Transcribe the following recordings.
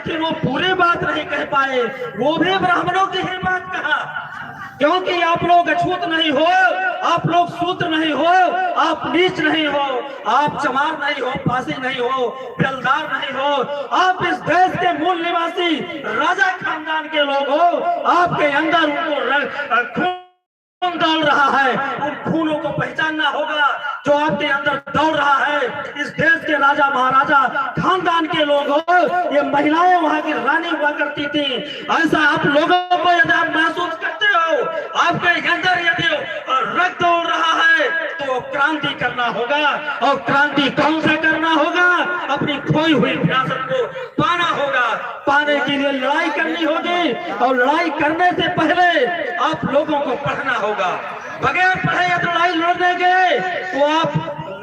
लेकिन वो पूरी बात नहीं कह पाए, वो भी ब्राह्मणों की ही बात कहा। क्योंकि आप लोग अछूत नहीं हो, आप लोग शूद्र नहीं हो, आप नीच नहीं हो, आप चमार नहीं हो, पासी नहीं हो, बेलदार नहीं हो, आप इस देश के मूल निवासी राजा खानदान के लोग हो। आपके अंदर उनको खून दौड़ रहा है, उन खूनों को पहचानना होगा जो आपके अंदर दौड़ रहा है। इस देश के राजा महाराजा खानदान के लोग हो, ये महिलाएं वहां की रानी हुआ करती थी। ऐसा आप लोगों को यदि आप महसूस करते हो, आपके अंदर यदि रक्त दौड़ रहा है, तो क्रांति करना होगा। और क्रांति कौन सा करना होगा? अपनी खोई हुई विरासत को पाना होगा। पाने के लिए लड़ाई करनी होगी, और लड़ाई करने से पहले आप लोगों को पढ़ना होगा। बगैर पढ़े या लड़ाई लड़ने के तो आप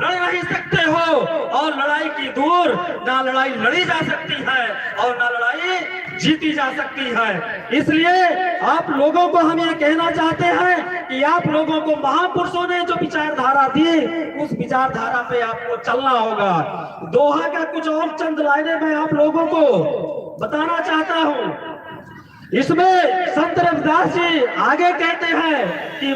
लड़ नहीं सकते हो, और लड़ाई की दूर ना लड़ाई लड़ी जा सकती है और ना लड़ाई जीती जा सकती है। इसलिए आप लोगों को हम ये कहना चाहते हैं कि आप लोगों को महापुरुषों ने जो विचारधारा दी, उस विचारधारा पे आपको चलना होगा। दोहा का कुछ और चंद लाइनें मैं आप लोगों को बताना चाहता हूँ। इसमें संत रविदास जी आगे कहते हैं कि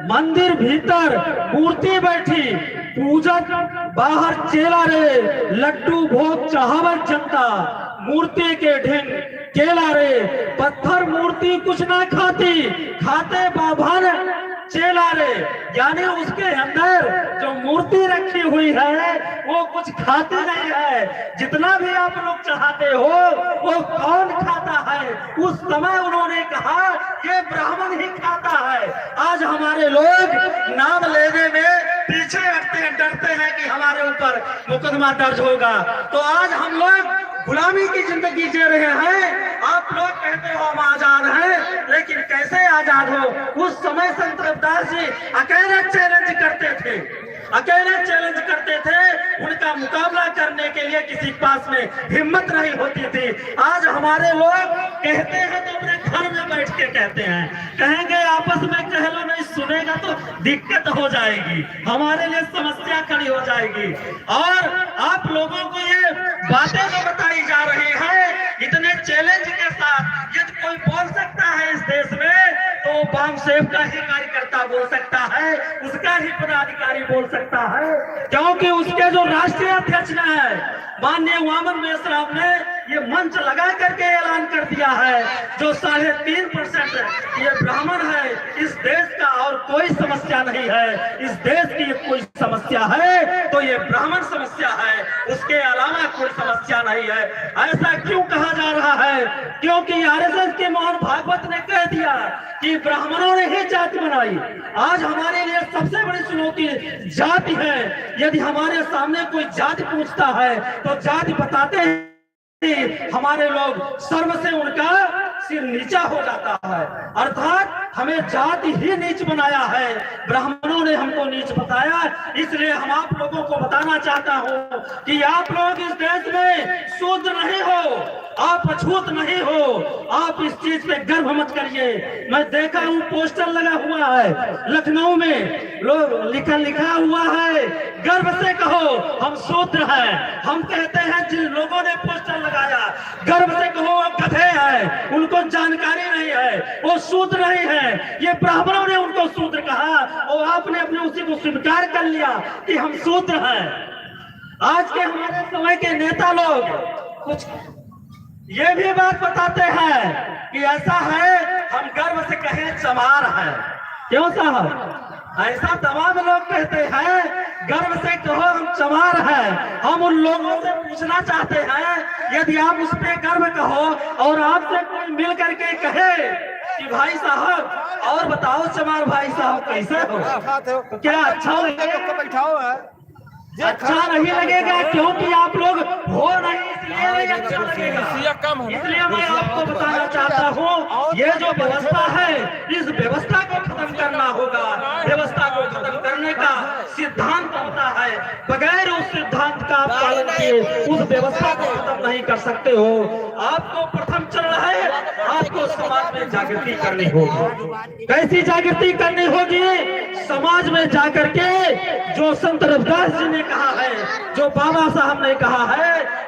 मंदिर भीतर मूर्ति बैठी, पूजक बाहर चेला रे, लड्डू भोग चाहवत जनता, मूर्ति के ढिंग केला रे, पत्थर मूर्ति कुछ ना खाती, खाते बाभन चेला रे। यानी उसके अंदर जो मूर्ति रखी हुई है वो कुछ खाती नहीं है। जितना भी आप लोग चाहते हो वो कौन खाता है? उस समय उन्होंने कहा ये ब्राह्मण ही खाता है। आज हमारे लोग नाम लेने में पीछे हटते हैं, डरते हैं कि हमारे ऊपर मुकदमा दर्ज होगा। तो आज हम लोग गुलामी की जिंदगी जी रहे हैं। आप लोग कहते हो हम आजाद हैं, लेकिन कैसे आजाद हो? उस समय संत रविदास जी अकेले चैलेंज करते थे, अकेले चैलेंज करते थे। उनका मुकाबला करने के लिए किसी के पास में हिम्मत नहीं होती थी। आज हमारे लोग कहते हैं तो अपने घर में बैठ के कहते हैं, कहेंगे आपस में कह लो, नहीं सुनेगा तो दिक्कत हो जाएगी, हमारे लिए समस्या खड़ी हो जाएगी। और आप लोगों को ये बातें जो बताई जा रही है इतने चैलेंज के साथ, यदि कोई बोल सकता है इस देश में तो बामसेव का ही कार्यकर्ता बोल सकता है, उसका ही पदाधिकारी बोल सकता है। क्योंकि उसके जो राष्ट्रीय अध्यक्ष है माननीय वामन मेश्राम ने ये मंच लगा करके ऐलान कर दिया है जो 3.5% ये ब्राह्मण है, इस देश का और कोई समस्या नहीं है। इस देश की कोई समस्या है तो ये ब्राह्मण समस्या है, उसके अलावा कोई समस्या नहीं है। ऐसा क्यों कहा जा रहा है? क्योंकि आरएसएस के मोहन भागवत ने कह दिया कि ब्राह्मणों ने ही जाति बनाई। आज हमारे लिए सबसे बड़ी चुनौती जाति है। यदि हमारे सामने कोई जाति पूछता है तो जाति बताते हैं, हमारे लोग सर्व से उनका सिर नीचा हो जाता है। अर्थात हमें जाति ही नीच बनाया है, ब्राह्मणों ने हमको नीच बताया। इसलिए हम आप लोगों को बताना चाहता हूं कि आप लोग इस देश में शूद्र नहीं हो, आप अछूत नहीं हो। आप इस चीज पे गर्व मत करिए। मैं देखा हूं पोस्टर लगा हुआ है लखनऊ में, लोग लिखा हुआ है गर्व से कहो हम शूद्र हैं। हम कहते हैं जिन लोगों ने पोस्टर लगाया गर्व से कहो वो गधे हैं, उनको जानकारी नहीं है, वो शूद्र नहीं है। ये ब्राह्मणों ने उनको शूद्र कहा और आपने अपने उसी को स्वीकार कर लिया कि हम शूद्र हैं। आज के हमारे समय के नेता लोग कुछ ये भी बात बताते हैं कि ऐसा है हम गर्व से कहें चमार है। क्यों साहब? ऐसा तमाम लोग कहते हैं गर्व से कहो हम चमार हैं। हम उन लोगों से पूछना चाहते हैं यदि आप उस पर गर्व कहो और आपसे कोई मिल करके कहे कि भाई साहब और बताओ चमार भाई साहब कैसे हो, क्या अच्छा लगेगा? अच्छा नहीं लगेगा क्योंकि आप लोग हो नहीं, इसलिए अच्छा लगेगा। इसलिए मैं आपको बताना चाहता हूँ ये जो व्यवस्था है इस व्यवस्था को खत्म करना होगा। व्यवस्था को खत्म करने का सिद्धांत होता है, बगैर उस सिद्धांत का पालन किए उस व्यवस्था को खत्म नहीं कर सकते हो। आपको प्रथम चरण है, आपको समाज में जागृति करनी होगी। कैसी जागृति करनी होगी? समाज में जाकर के जो संत रविदास जी ने कहा है, जो बाबा साहब ने कहा है,